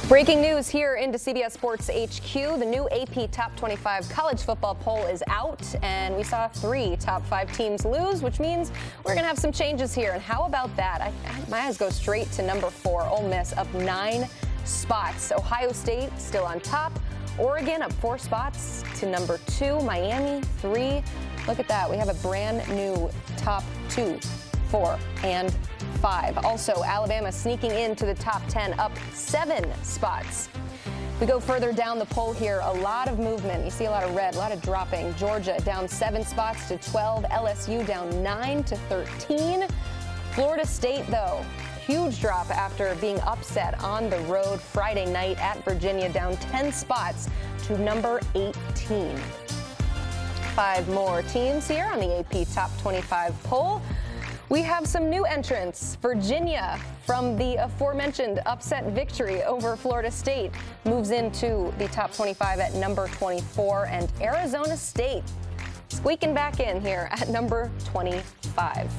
Breaking news here into CBS Sports HQ. The new AP Top 25 college football poll is out, and we saw 3 top 5 teams lose, which means we're going to have some changes here. And how about that? My eyes go straight to number 4, Ole Miss, up 9 spots. Ohio State still on top. Oregon up 4 spots to number 2. Miami 3. Look at that. We have a brand new top 2, 4, and 5. Also, Alabama sneaking into the top 10, up 7 spots. We go further down the poll here, a lot of movement. You see a lot of red, a lot of dropping. Georgia down 7 spots to 12. LSU down 9 to 13. Florida State, though, huge drop after being upset on the road Friday night at Virginia, down 10 spots to number 18. 5 more teams here on the AP Top 25 poll. We have some new entrants. Virginia, from the aforementioned upset victory over Florida State, moves into the top 25 at number 24, and Arizona State squeaking back in here at number 25.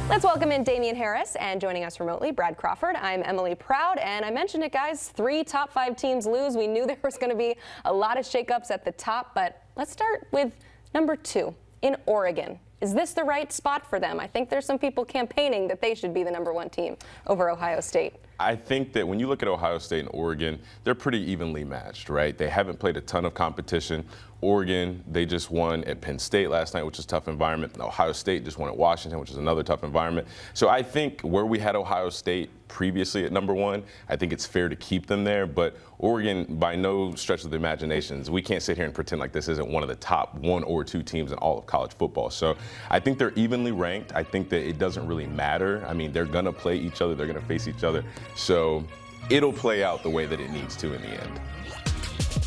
Let's welcome in Damien Harris, and joining us remotely, Brad Crawford. I'm Emily Proud, and I mentioned it, guys. 3 top 5 teams lose. We knew there was going to be a lot of shakeups at the top, but let's start with number 2. In Oregon. Is this the right spot for them? I think there's some people campaigning that they should be the number 1 team over Ohio State. I think that when you look at Ohio State and Oregon, they're pretty evenly matched, right? They haven't played a ton of competition. Oregon, they just won at Penn State last night, which is a tough environment. And Ohio State just won at Washington, which is another tough environment. So I think where we had Ohio State previously at number 1, I think it's fair to keep them there. But Oregon, by no stretch of the imaginations, we can't sit here and pretend like this isn't one of the top 1 or 2 teams in all of college football. So I think they're evenly ranked. I think that it doesn't really matter. I mean, they're going to play each other. They're going to face each other. So it'll play out the way that it needs to in the end.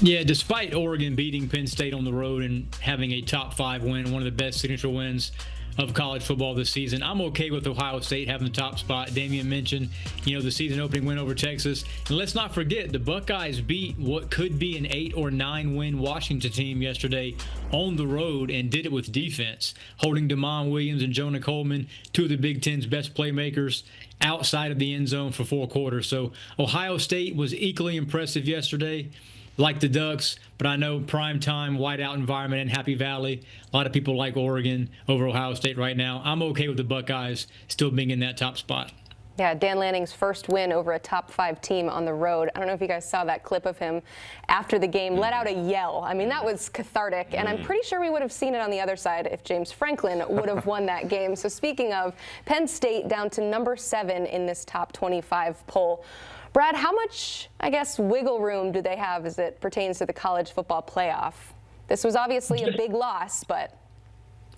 Yeah, despite Oregon beating Penn State on the road and having a top 5 win, one of the best signature wins of college football this season, I'm okay with Ohio State having the top spot. Damien mentioned, the season opening win over Texas. And let's not forget, the Buckeyes beat what could be an 8 or 9 win Washington team yesterday on the road and did it with defense, holding Damien Williams and Jonah Coleman, 2 of the Big Ten's best playmakers, outside of the end zone for 4 quarters. So Ohio State was equally impressive yesterday, like the Ducks, but I know primetime, whiteout environment in Happy Valley, a lot of people like Oregon over Ohio State right now. I'm okay with the Buckeyes still being in that top spot. Yeah, Dan Lanning's first win over a top 5 team on the road. I don't know if you guys saw that clip of him after the game, let out a yell. I mean, that was cathartic, and I'm pretty sure we would have seen it on the other side if James Franklin would have won that game. So speaking of, Penn State down to number 7 in this top 25 poll. Brad, how much, wiggle room do they have as it pertains to the college football playoff? This was obviously a big loss, but...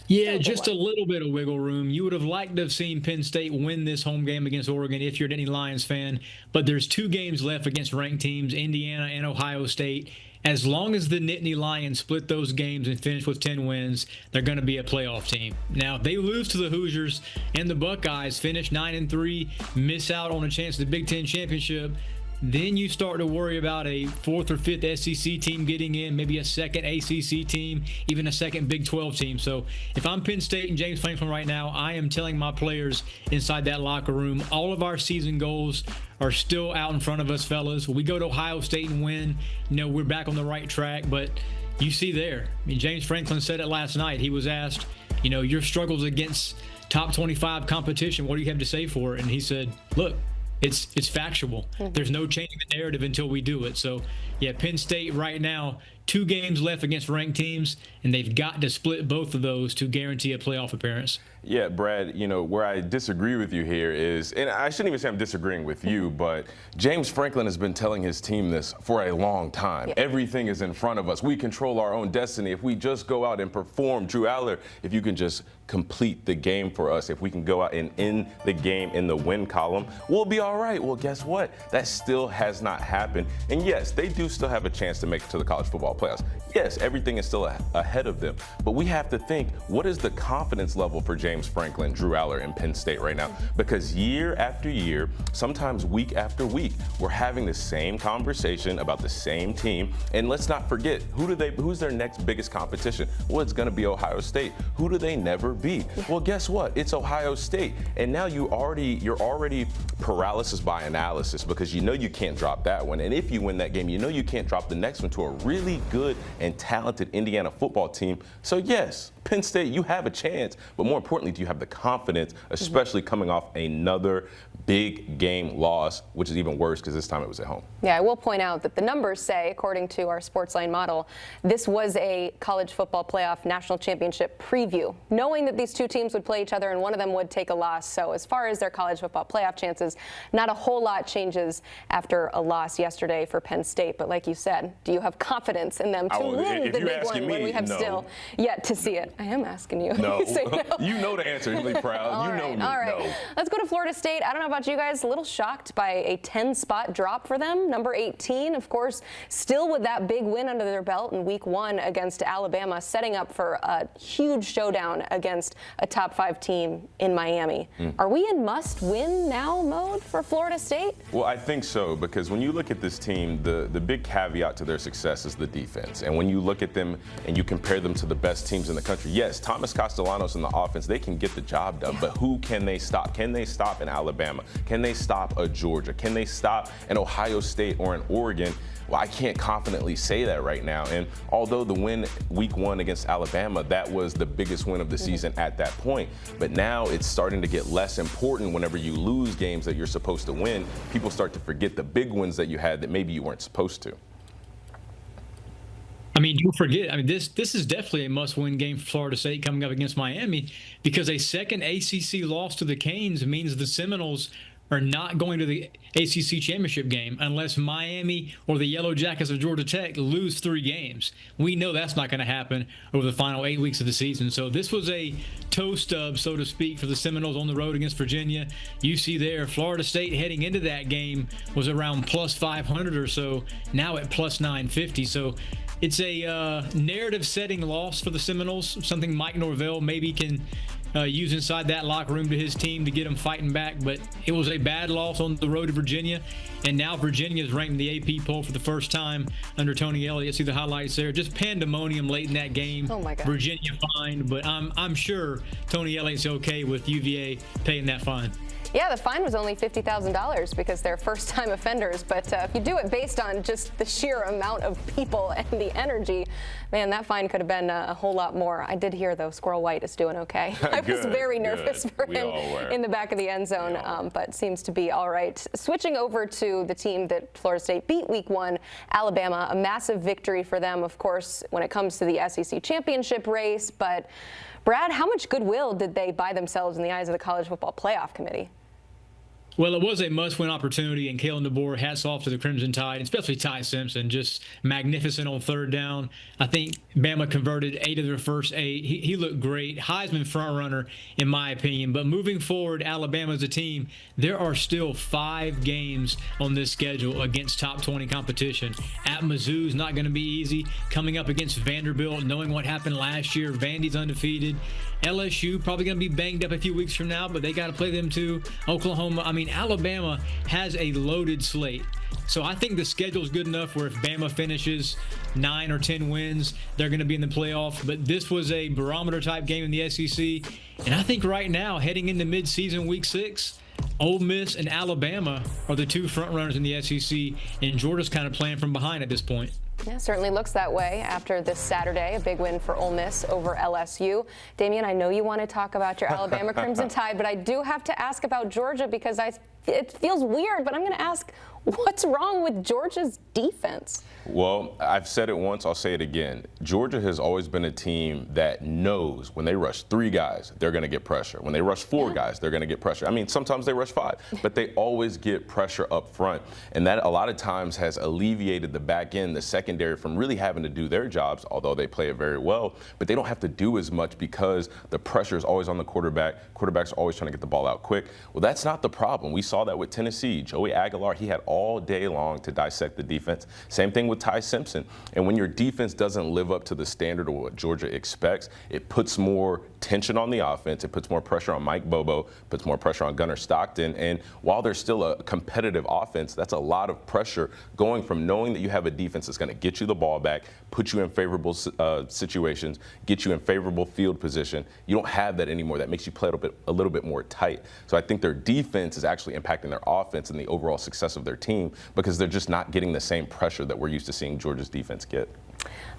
Yeah, just a little bit of wiggle room. You would have liked to have seen Penn State win this home game against Oregon if you're any Lions fan, but there's 2 games left against ranked teams, Indiana and Ohio State. As long as the Nittany Lions split those games and finish with 10 wins, they're going to be a playoff team. Now, if they lose to the Hoosiers and the Buckeyes, finish 9-3, miss out on a chance at the Big Ten championship, then you start to worry about a 4th or 5th SEC team getting in, maybe a 2nd ACC team, even a 2nd Big 12 team. So if I'm Penn State and James Franklin right now, I am telling my players inside that locker room, all of our season goals are still out in front of us, fellas. When we go to Ohio State and win, we're back on the right track. But you see there, James Franklin said it last night. He was asked, your struggles against top 25 competition, what do you have to say for it? And he said, look, it's factual. There's no changing the narrative until we do it. So, yeah, Penn State right now, 2 games left against ranked teams, and they've got to split both of those to guarantee a playoff appearance. Yeah, Brad, where I disagree with you here is, and I shouldn't even say I'm disagreeing with you, but James Franklin has been telling his team this for a long time. Yeah. Everything is in front of us. We control our own destiny. If we just go out and perform, Drew Aller, if you can just complete the game for us, if we can go out and end the game in the win column, we'll be all right. Well, guess what? That still has not happened. And yes, they do still have a chance to make it to the college football playoffs. Yes, everything is still ahead of them, but we have to think, what is the confidence level for James Franklin, Drew Aller, and Penn State right now? Because year after year, sometimes week after week, we're having the same conversation about the same team. And let's not forget, who's their next biggest competition? Well, it's going to be Ohio State. Who do they never beat? Well, guess what? It's Ohio State. And now you're already paralysis by analysis, because you know you can't drop that one. And if you win that game, you know you can't drop the next one to a really good and talented Indiana football team. So yes, Penn State, you have a chance, but more importantly, do you have the confidence, especially coming off another big game loss, which is even worse because this time it was at home. Yeah, I will point out that the numbers say, according to our Sportsline model, this was a college football playoff national championship preview, knowing that these two teams would play each other and one of them would take a loss. So as far as their college football playoff chances, not a whole lot changes after a loss yesterday for Penn State. But like you said, do you have confidence in them to win the big one when we have still yet to see it? I am asking you. No. No. You know the answer. You're really proud. You know me. All right. No. Let's go to Florida State. I don't know about you guys, a little shocked by a 10-spot drop for them. Number 18, of course, still with that big win under their belt in week 1 against Alabama, setting up for a huge showdown against a top 5 team in Miami. Are we in must-win now mode for Florida State? Well, I think so, because when you look at this team, the big caveat to their success is the defense. And when you look at them and you compare them to the best teams in the country, yes, Thomas Castellanos in the offense, they can get the job done, but who can they stop? Can they stop in Alabama? Can they stop a Georgia? Can they stop an Ohio State or an Oregon? Well, I can't confidently say that right now. And although the win week 1 against Alabama, that was the biggest win of the season at that point. But now it's starting to get less important whenever you lose games that you're supposed to win. People start to forget the big wins that you had that maybe you weren't supposed to. I mean, don't forget, this is definitely a must-win game for Florida State coming up against Miami, because a second ACC loss to the Canes means the Seminoles are not going to the ACC championship game unless Miami or the Yellow Jackets of Georgia Tech lose 3 games. We know that's not going to happen over the final 8 weeks of the season. So this was a toe stub, so to speak, for the Seminoles on the road against Virginia. You see there, Florida State heading into that game was around plus 500 or so, now at plus 950. So it's a narrative-setting loss for the Seminoles, something Mike Norvell maybe can use inside that locker room to his team to get them fighting back. But it was a bad loss on the road to Virginia, and now Virginia is ranked in the AP poll for the first time under Tony Elliott. See the highlights there. Just pandemonium late in that game. Oh my God. Virginia fined, but I'm sure Tony Elliott's okay with UVA paying that fine. Yeah, the fine was only $50,000 because they're first-time offenders. But if you do it based on just the sheer amount of people and the energy, man, that fine could have been a whole lot more. I did hear, though, Squirrel White is doing okay. I was very nervous for him in the back of the end zone, but seems to be all right. Switching over to the team that Florida State beat week 1, Alabama, a massive victory for them, of course, when it comes to the SEC championship race. But, Brad, how much goodwill did they buy themselves in the eyes of the College Football Playoff Committee? Well, it was a must-win opportunity, and Kalen DeBoer, hats off to the Crimson Tide, especially Ty Simpson, just magnificent on 3rd down. I think Bama converted 8 of their first 8. He looked great. Heisman front-runner, in my opinion. But moving forward, Alabama as a team, there are still 5 games on this schedule against top 20 competition. At Mizzou's not going to be easy. Coming up against Vanderbilt, knowing what happened last year, Vandy's undefeated. LSU probably going to be banged up a few weeks from now, but they got to play them too. Oklahoma. I mean, Alabama has a loaded slate. So I think the schedule is good enough where if Bama finishes 9 or 10 wins, they're going to be in the playoff. But this was a barometer-type game in the SEC. And I think right now, heading into midseason week 6, Ole Miss and Alabama are the 2 front runners in the SEC, and Georgia's kind of playing from behind at this point. Yeah, certainly looks that way after this Saturday, a big win for Ole Miss over LSU. Damien, I know you want to talk about your Alabama Crimson Tide, but I do have to ask about Georgia because it feels weird, but I'm going to ask, what's wrong with Georgia's defense? Well, I've said it once, I'll say it again. Georgia has always been a team that knows when they rush 3 guys, they're going to get pressure. When they rush 4 guys, they're going to get pressure. I mean, sometimes they rush 5, but they always get pressure up front. And that a lot of times has alleviated the back end, the secondary, from really having to do their jobs, although they play it very well. But they don't have to do as much because the pressure is always on the quarterback. Quarterbacks are always trying to get the ball out quick. Well, that's not the problem. We saw that with Tennessee. Joey Aguilar, he had all day long to dissect the defense. Same thing with Ty Simpson. And when your defense doesn't live up to the standard of what Georgia expects, it puts more tension on the offense. It puts more pressure on Mike Bobo, puts more pressure on Gunnar Stockton. And while there's still a competitive offense, that's a lot of pressure going from knowing that you have a defense that's going to get you the ball back, put you in favorable situations, get you in favorable field position. You don't have that anymore. That makes you play a little bit more tight. So I think their defense is actually impacting their offense and the overall success of their team because they're just not getting the same pressure that we're used to seeing Georgia's defense get.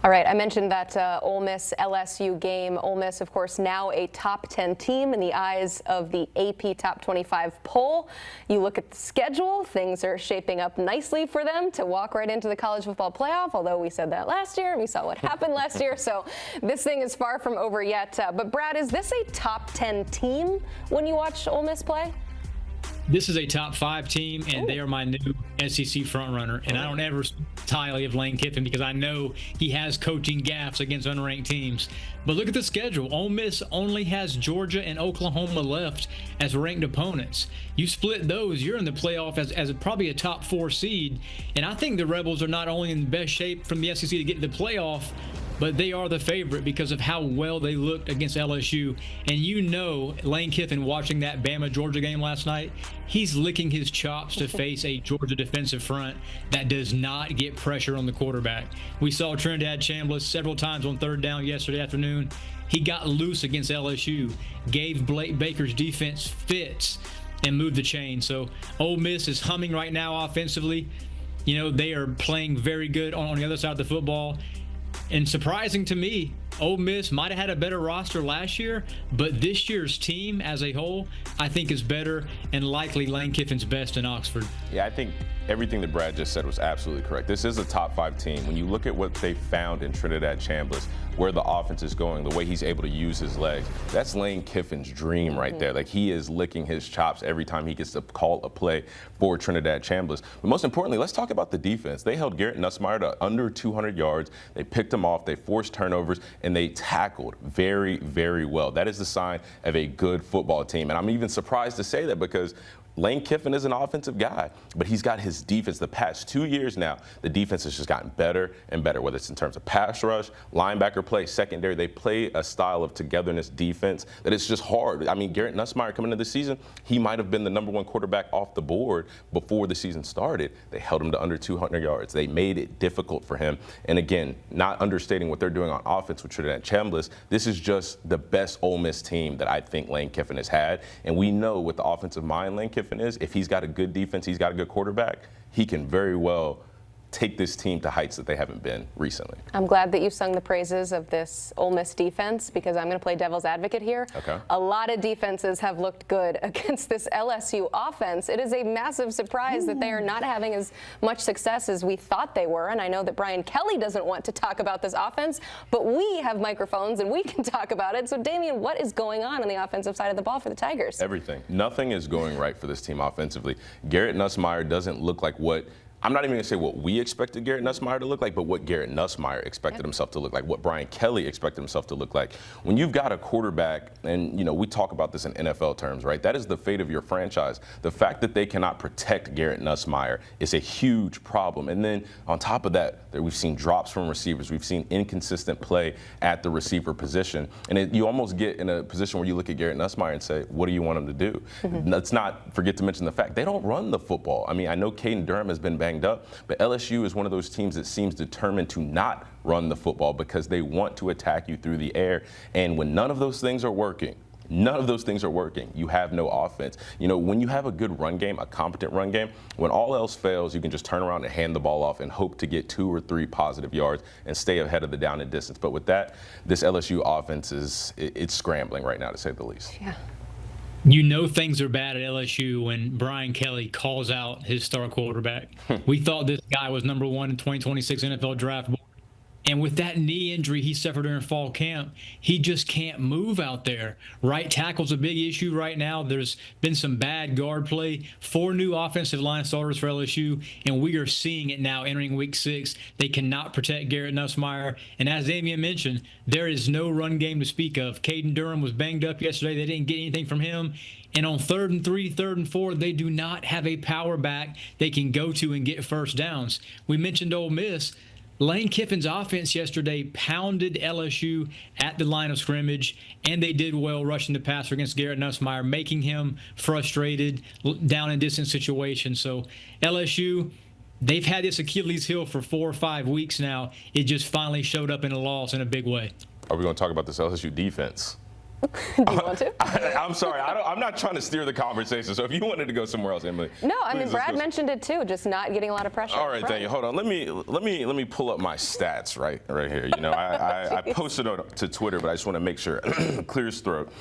All right, I mentioned that Ole Miss LSU game. Ole Miss, of course, now a top 10 team in the eyes of the AP Top 25 poll. You look at the schedule, things are shaping up nicely for them to walk right into the college football playoff, although we said that last year and we saw what happened last year, so this thing is far from over yet. But Brad, is this a top 10 team when you watch Ole Miss play? This is a top 5 team, and they are my new SEC frontrunner. And I don't ever speak highly of Lane Kiffin because I know he has coaching gaffes against unranked teams. But look at the schedule. Ole Miss only has Georgia and Oklahoma left as ranked opponents. You split those, you're in the playoff as probably a top 4 seed. And I think the Rebels are not only in the best shape from the SEC to get to the playoff, but they are the favorite because of how well they looked against LSU. And you know, Lane Kiffin watching that Bama-Georgia game last night, he's licking his chops to face a Georgia defensive front that does not get pressure on the quarterback. We saw Trinidad Chambliss several times on third down yesterday afternoon. He got loose against LSU, gave Blake Baker's defense fits, and moved the chain. So Ole Miss is humming right now offensively. You know, they are playing very good on the other side of the football. And surprising to me, Ole Miss might have had a better roster last year, but this year's team as a whole, I think is better and likely Lane Kiffin's best in Oxford. Yeah, I think everything that Brad just said was absolutely correct. This is a top 5 team. When you look at what they found in Trinidad Chambliss, where the offense is going, the way he's able to use his legs, that's Lane Kiffin's dream right there. Like, he is licking his chops every time he gets to call a play for Trinidad Chambliss. But most importantly, let's talk about the defense. They held Garrett Nussmeier to under 200 yards. They picked him off. They forced turnovers, and they tackled very, very well. That is the sign of a good football team. And I'm even surprised to say that because Lane Kiffin is an offensive guy, but he's got his defense. The past 2 years now, the defense has just gotten better and better, whether it's in terms of pass rush, linebacker play, secondary. They play a style of togetherness defense that is just hard. I mean, Garrett Nussmeier coming into the season, he might have been the #1 quarterback off the board before the season started. They held him to under 200 yards. They made it difficult for him. And again, not understating what they're doing on offense with Trinidad Chambliss, this is just the best Ole Miss team that I think Lane Kiffin has had. And we know with the offensive mind Lane Kiffin is, if he's got a good defense, he's got a good quarterback, he can very well take this team to heights that they haven't been recently. I'm glad that you sung the praises of this Ole Miss defense because I'm going to play devil's advocate here. Okay. A lot of defenses have looked good against this LSU offense. It is a massive surprise that they are not having as much success as we thought they were. And I know that Brian Kelly doesn't want to talk about this offense, but we have microphones and we can talk about it. So, Damien, what is going on the offensive side of the ball for the Tigers? Everything. Nothing is going right for this team offensively. Garrett Nussmeier doesn't look like what I'm not even going to say what we expected Garrett Nussmeier to look like, but what Garrett Nussmeier expected himself to look like, what Brian Kelly expected himself to look like. When you've got a quarterback, and, you know, we talk about this in NFL terms, right? That is the fate of your franchise. The fact that they cannot protect Garrett Nussmeier is a huge problem. And then on top of that, we've seen drops from receivers. We've seen inconsistent play at the receiver position. And you almost get in a position where you look at Garrett Nussmeier and say, what do you want him to do? Let's not forget to mention the fact they don't run the football. I mean, I know Caden Durham has been banged up, but LSU is one of those teams that seems determined to not run the football because they want to attack you through the air. And when none of those things are working, you have no offense. You know, when you have a good run game, a competent run game, when all else fails, you can just turn around and hand the ball off and hope to get 2 or 3 positive yards and stay ahead of the down and distance. But with that, this LSU offense it's scrambling right now, to say the least. Yeah. You know things are bad at LSU when Brian Kelly calls out his star quarterback. We thought this guy was #1 in 2026 NFL draft board, And with that knee injury he suffered during fall camp, he just can't move out there. Right tackle's a big issue right now. There's been some bad guard play. 4 new offensive line starters for LSU, and we are seeing it now entering week 6. They cannot protect Garrett Nussmeier. And as Damien mentioned, there is no run game to speak of. Caden Durham was banged up yesterday. They didn't get anything from him. And on 3rd and 3, 3rd and 4, they do not have a power back they can go to and get first downs. We mentioned Ole Miss. Lane Kiffin's offense yesterday pounded LSU at the line of scrimmage, and they did well rushing the passer against Garrett Nussmeier, making him frustrated, down and distance situations. So LSU, they've had this Achilles heel for 4 or 5 weeks now. It just finally showed up in a loss in a big way. Are we going to talk about this LSU defense? Do you want to? I'm sorry. I'm not trying to steer the conversation. So if you wanted to go somewhere else, Emily. No, I mean, Brad mentioned it too, just not getting a lot of pressure. All right, Daniel, hold on. Let me pull up my stats right here. You know, I posted it to Twitter, but I just want to make sure clear his throat.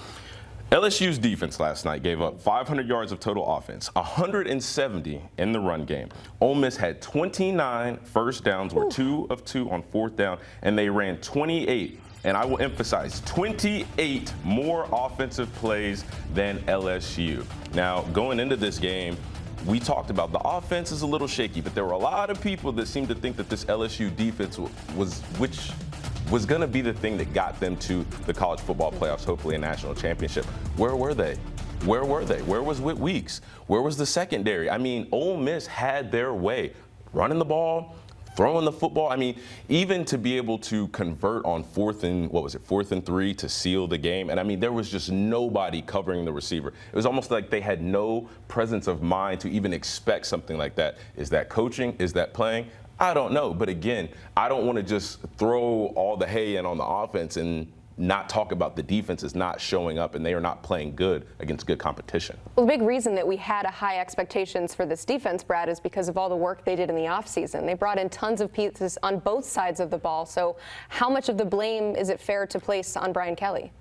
LSU's defense last night gave up 500 yards of total offense, 170 in the run game. Ole Miss had 29 first downs, were 2 of 2 on 4th down, and they ran 28. And I will emphasize 28 more offensive plays than LSU. Now, going into this game, we talked about the offense is a little shaky, but there were a lot of people that seemed to think that this LSU defense was going to be the thing that got them to the college football playoffs, hopefully a national championship. Where were they? Where were they? Where was Whit Weeks? Where was the secondary? I mean, Ole Miss had their way, running the ball, throwing the football. I mean, even to be able to convert on 4th and 3 to seal the game. And I mean, there was just nobody covering the receiver. It was almost like they had no presence of mind to even expect something like that. Is that coaching? Is that playing? I don't know. But again, I don't want to just throw all the hay in on the offense and not talk about the defense is not showing up and they are not playing good against good competition. Well, the big reason that we had a high expectations for this defense, Brad, is because of all the work they did in the offseason. They brought in tons of pieces on both sides of the ball. So how much of the blame is it fair to place on Brian Kelly?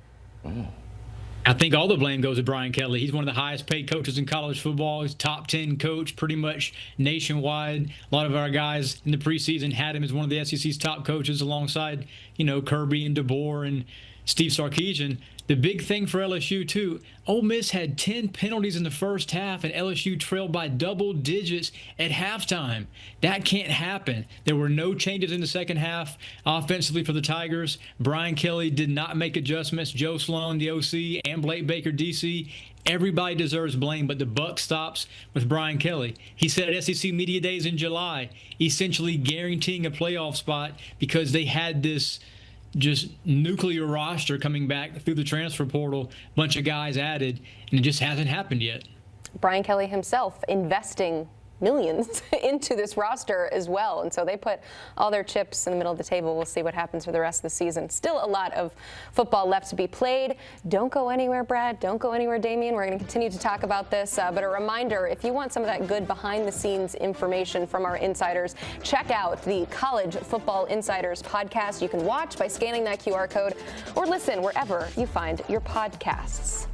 I think all the blame goes to Brian Kelly. He's one of the highest paid coaches in college football. He's top 10 coach pretty much nationwide. A lot of our guys in the preseason had him as one of the SEC's top coaches alongside, Kirby and DeBoer and Steve Sarkisian. The big thing for LSU, too, Ole Miss had 10 penalties in the first half, and LSU trailed by double digits at halftime. That can't happen. There were no changes in the second half offensively for the Tigers. Brian Kelly did not make adjustments. Joe Sloan, the OC, and Blake Baker, DC, everybody deserves blame, but the buck stops with Brian Kelly. He said at SEC Media Days in July, essentially guaranteeing a playoff spot because they had this just nuclear roster coming back through the transfer portal, bunch of guys added, and it just hasn't happened yet. Brian Kelly himself investing millions into this roster as well. And so they put all their chips in the middle of the table. We'll see what happens for the rest of the season. Still a lot of football left to be played. Don't go anywhere, Brad. Don't go anywhere, Damien. We're going to continue to talk about this. But a reminder, if you want some of that good behind-the-scenes information from our insiders, check out the College Football Insiders podcast. You can watch by scanning that QR code or listen wherever you find your podcasts.